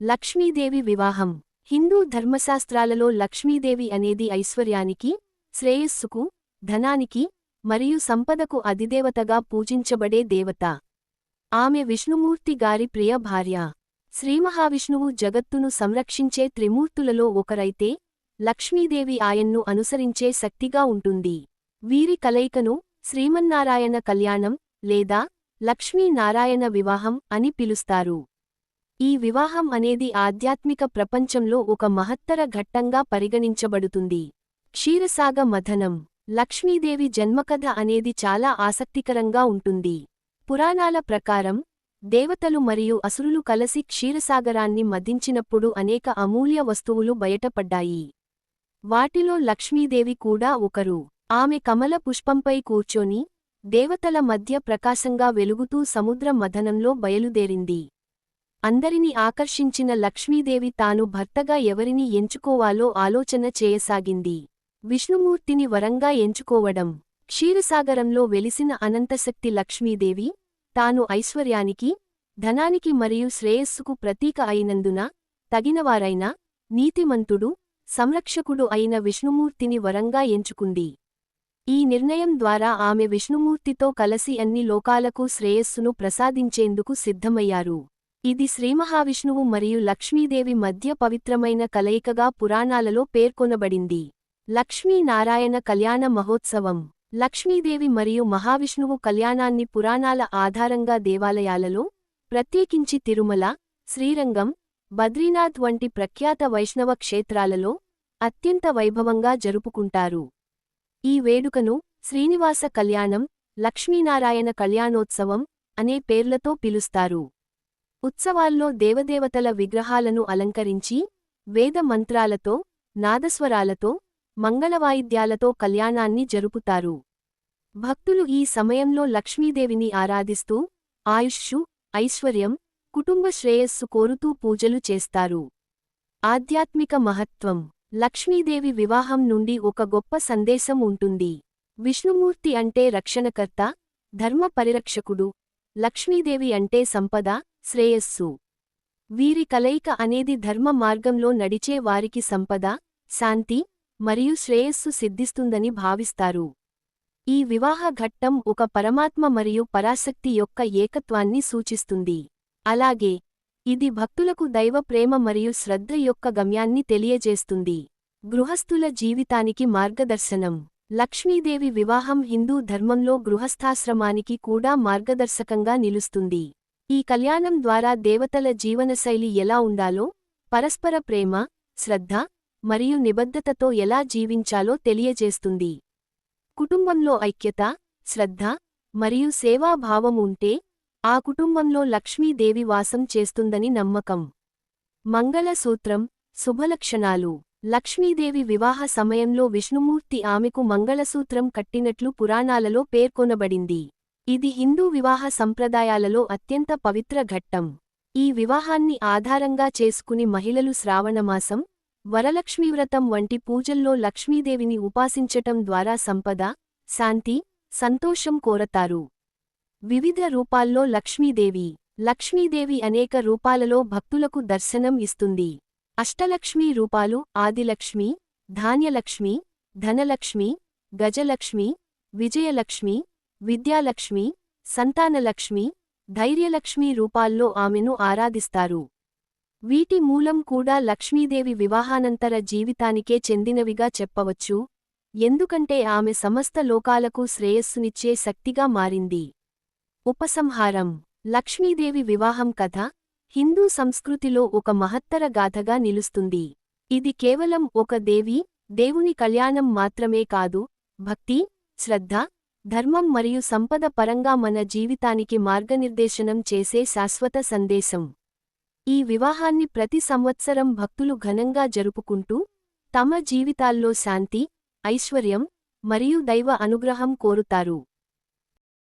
లక్ష్మీదేవి వివాహం. హిందూ ధర్మశాస్త్రాలలో లక్ష్మీదేవి అనేది ఐశ్వర్యానికి, శ్రేయస్సుకు, ధనానికి మరియు సంపదకు అధిదేవతగా పూజించబడే దేవత. ఆమె విష్ణుమూర్తి గారి ప్రియ భార్య. శ్రీమహావిష్ణువు జగత్తును సంరక్షించే త్రిమూర్తులలో ఒకరైతే, లక్ష్మీదేవి ఆయన్ను అనుసరించే శక్తిగా ఉంటుంది. వీరి కలయికను శ్రీమన్నారాయణ కళ్యాణం లేదా లక్ష్మీనారాయణ వివాహం అని పిలుస్తారు. ఈ వివాహం అనేది ఆధ్యాత్మిక ప్రపంచంలో ఒక మహత్తర ఘట్టంగా పరిగణించబడుతుంది. క్షీరసాగ మథనం. లక్ష్మీదేవి జన్మకథ అనేది చాలా ఆసక్తికరంగా ఉంటుంది. పురాణాల ప్రకారం, దేవతలు మరియు అసురులు కలసి క్షీరసాగరాన్ని మథించినప్పుడు అనేక అమూల్య వస్తువులు బయటపడ్డాయి. వాటిలో లక్ష్మీదేవి కూడా ఒకరు. ఆమె కమల పుష్పంపై కూర్చొని, దేవతల మధ్య ప్రకాశంగా వెలుగుతూ సముద్ర మథనంలో బయలుదేరింది. అందరిని ఆకర్షించిన లక్ష్మీదేవి తాను భర్తగా ఎవరిని ఎంచుకోవాలో ఆలోచన చేయసాగింది. విష్ణుమూర్తిని వరంగా ఎంచుకోవడం. క్షీరసాగరంలో వెలిసిన అనంతశక్తి లక్ష్మీదేవి, తాను ఐశ్వర్యానికి, ధనానికి మరియు శ్రేయస్సుకు ప్రతీక అయినందున, తగినవారైన, నీతిమంతుడు, సంరక్షకుడు అయిన విష్ణుమూర్తిని వరంగా ఎంచుకుంది. ఈ నిర్ణయం ద్వారా ఆమె విష్ణుమూర్తితో కలసి అన్ని లోకాలకు శ్రేయస్సును ప్రసాదించేందుకు సిద్ధమయ్యారు. ఇది శ్రీమహావిష్ణువు మరియు లక్ష్మీదేవి మధ్య పవిత్రమైన కలయికగా పురాణాలలో పేర్కొనబడింది. లక్ష్మీనారాయణ కళ్యాణ మహోత్సవం. లక్ష్మీదేవి మరియు మహావిష్ణువు కళ్యాణాన్ని పురాణాల ఆధారంగా దేవాలయాలలో, ప్రత్యేకించి తిరుమల, శ్రీరంగం, బద్రీనాథ్ వంటి ప్రఖ్యాత వైష్ణవ క్షేత్రాలలో అత్యంత వైభవంగా జరుపుకుంటారు. ఈ వేడుకను శ్రీనివాస కళ్యాణం, లక్ష్మీనారాయణ కళ్యాణోత్సవం అనే పేర్లతో పిలుస్తారు. ఉత్సవాల్లో దేవదేవతల విగ్రహాలను అలంకరించి, వేద మంత్రాలతో, నాదస్వరాలతో, మంగళవాయిద్యాలతో కళ్యాణాన్ని జరుపుతారు. భక్తులు ఈ సమయంలో లక్ష్మీదేవిని ఆరాధిస్తూ, ఆయుష్షు, ఐశ్వర్యం, కుటుంబ శ్రేయస్సు కోరుతూ పూజలు చేస్తారు. ఆధ్యాత్మిక మహత్వం. లక్ష్మీదేవి వివాహం నుండి ఒక గొప్ప సందేశం ఉంటుంది. విష్ణుమూర్తి అంటే రక్షణకర్త, ధర్మ పరిరక్షకుడు. లక్ష్మీదేవి అంటే సంపద, శ్రేయస్సు. వీరి కలయిక అనేది ధర్మ మార్గంలో నడిచే వారికి సంపద, శాంతి మరియు శ్రేయస్సు సిద్ధిస్తుందని భావిస్తారు. ఈ వివాహ ఘట్టం ఒక పరమాత్మ మరియు పరాశక్తి యొక్క ఏకత్వాన్ని సూచిస్తుంది. అలాగే, ఇది భక్తులకు దైవ ప్రేమ మరియు శ్రద్ధ యొక్క గమ్యాన్ని తెలియజేస్తుంది. గృహస్థుల జీవితానికి మార్గదర్శనం. లక్ష్మీదేవి వివాహం హిందూ ధర్మంలో గృహస్థాశ్రమానికి కూడా మార్గదర్శకంగా నిలుస్తుంది. ఈ కళ్యాణం ద్వారా దేవతల జీవనశైలి ఎలా ఉండాలో, పరస్పర ప్రేమ, శ్రద్ధ మరియు నిబద్ధతతో ఎలా జీవించాలో తెలియజేస్తుంది. కుటుంబంలో ఐక్యత, శ్రద్ధ మరియు సేవాభావం ఉంటే, ఆ కుటుంబంలో లక్ష్మీదేవి వాసం చేస్తుందని నమ్మకం. మంగళసూత్రం. శుభలక్షణాలు. లక్ష్మీదేవి వివాహ సమయంలో విష్ణుమూర్తి ఆమెకు మంగళసూత్రం కట్టినట్లు పురాణాలలో పేర్కొనబడింది. ఇది హిందూ వివాహ సంప్రదాయాలలో అత్యంత పవిత్ర ఘట్టం. ఈ వివాహాన్ని ఆధారంగా చేసుకుని మహిళలు శ్రావణమాసం, వరలక్ష్మీవ్రతం వంటి పూజల్లో లక్ష్మీదేవిని ఉపాసించటం ద్వారా సంపద, శాంతి, సంతోషం కోరతారు. వివిధ రూపాల్లో లక్ష్మీదేవి. లక్ష్మీదేవి అనేక రూపాలలో భక్తులకు దర్శనం ఇస్తుంది. అష్టలక్ష్మీ రూపాలు ఆదిలక్ష్మి, ధాన్యలక్ష్మి, ధనలక్ష్మి, గజలక్ష్మి, విజయలక్ష్మి, విద్యాలక్ష్మి, సంతానలక్ష్మి, ధైర్యలక్ష్మి రూపాల్లో ఆమెను ఆరాధిస్తారు. వీటి మూలం కూడా లక్ష్మీదేవి వివాహానంతర జీవితానికే చెందినవిగా చెప్పవచ్చు, ఎందుకంటే ఆమె సమస్త లోకాలకు శ్రేయస్సునిచ్చే శక్తిగా మారింది. ఉపసంహారం. లక్ష్మీదేవి వివాహం కథ హిందూ సంస్కృతిలో ఒక మహత్తర గాథగా నిలుస్తుంది. ఇది కేవలం ఒక దేవుని కళ్యాణం మాత్రమే కాదు, భక్తి, శ్రద్ధ, ధర్మం మరియు సంపద పరంగా మన జీవితానికి మార్గనిర్దేశనం చేసే శాశ్వత సందేశం. ఈ వివాహాన్ని ప్రతి సంవత్సరం భక్తులు ఘనంగా జరుపుకుంటూ, తమ జీవితాల్లో శాంతి, ఐశ్వర్యం మరియు దైవ అనుగ్రహం కోరుతారు.